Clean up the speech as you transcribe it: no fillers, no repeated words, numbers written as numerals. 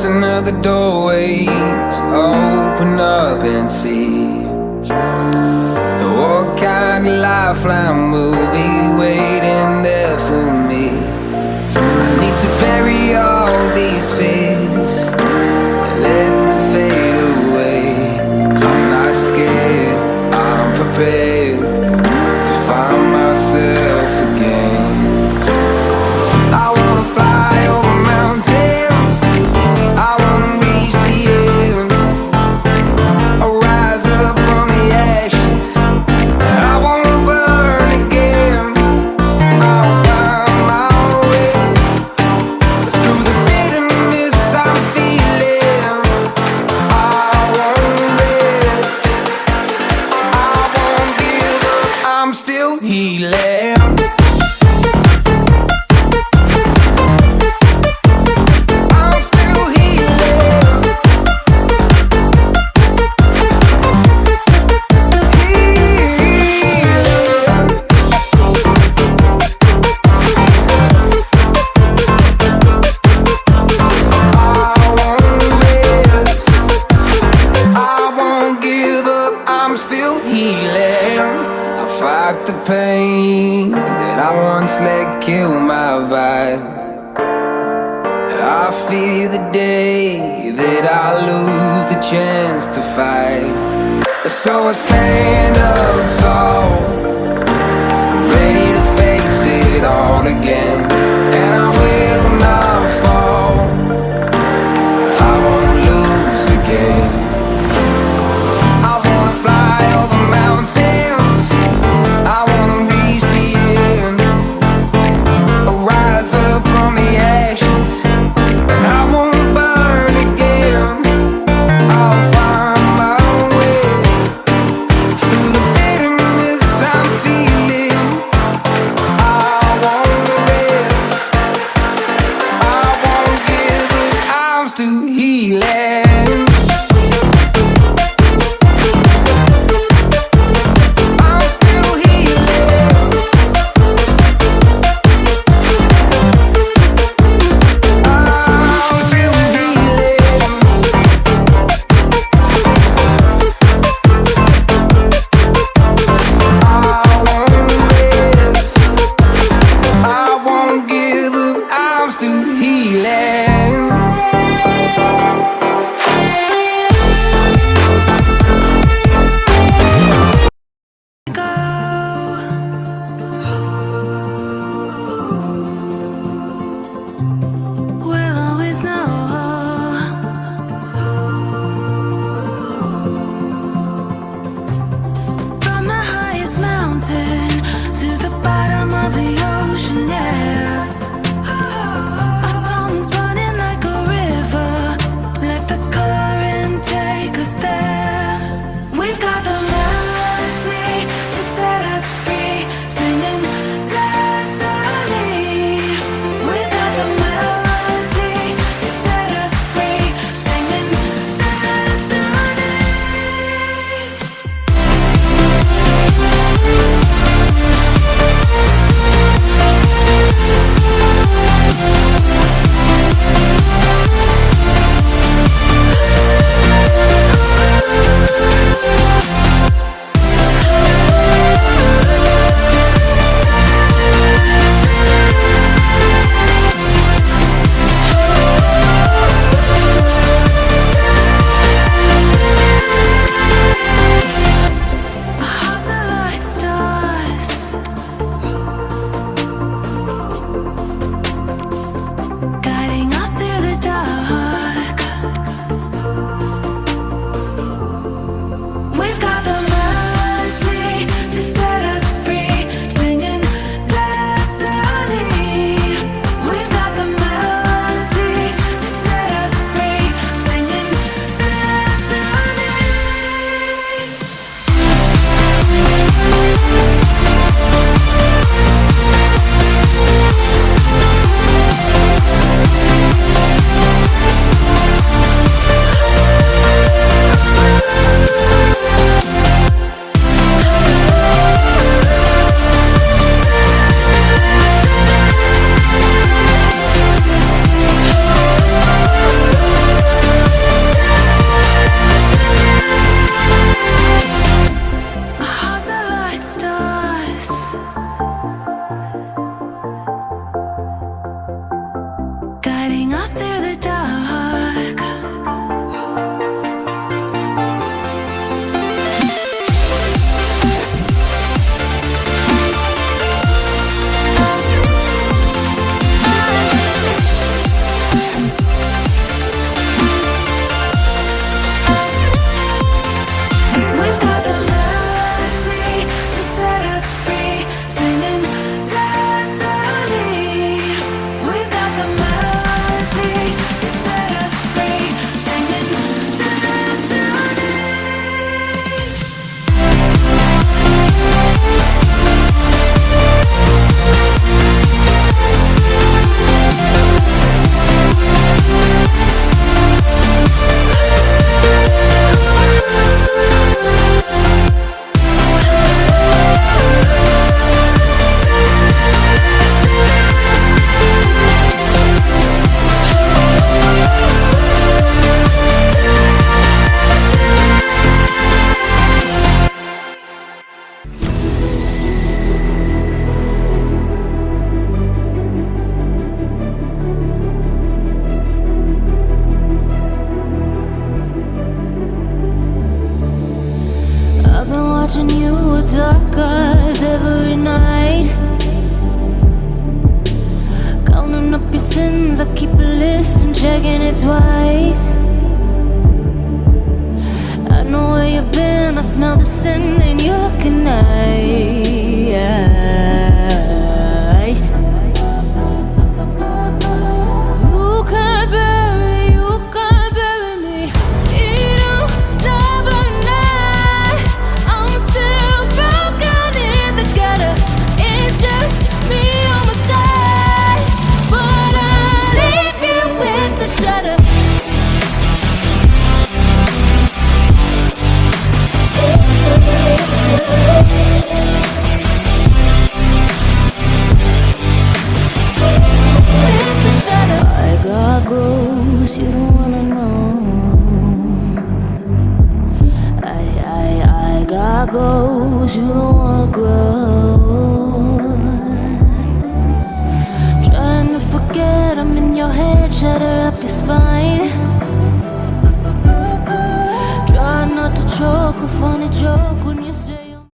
just another doorway to open up and see what kind of lifeline will be waiting there for me. I need to bury all these fears and let them fade away. I'm not scared, I'm prepared to find myself again. I wanna fly over mountains, I wanna reach the end, I'll rise up from the ashes, I wanna burn again. I'll find my way through the bitterness I'm feeling. I won't rest, I won't give up, I'm still healing. The pain that I once let kill my vibe, I fear the day that I lose the chance to fight. So I stand up tall, ready to face it all again, and I will not fall, I won't lose again. I wanna fly over mountains, I wanna reach the end, I'll rise up from the ashes, and I won't burn again. I'll find my way through the bitterness I'm leading us through the dark. We've got the melody to set us free, singing destiny. We've got the melody to set us free, singing destiny. I've been watching you with dark eyes every night, counting up your sins. I keep a list and checking it twice. I know where you've been, I smell the sin, and you're looking nice. You can't bury me. You don't never know. I'm still broken in the gutter. It's just me on my side, but I'll leave you with the shudder. With the shudder. I got ghosts you don't wanna know. I got ghosts you don't wanna grow. Trying to forget I'm in your head, shatter up your spine. Try not to choke with funny jokes.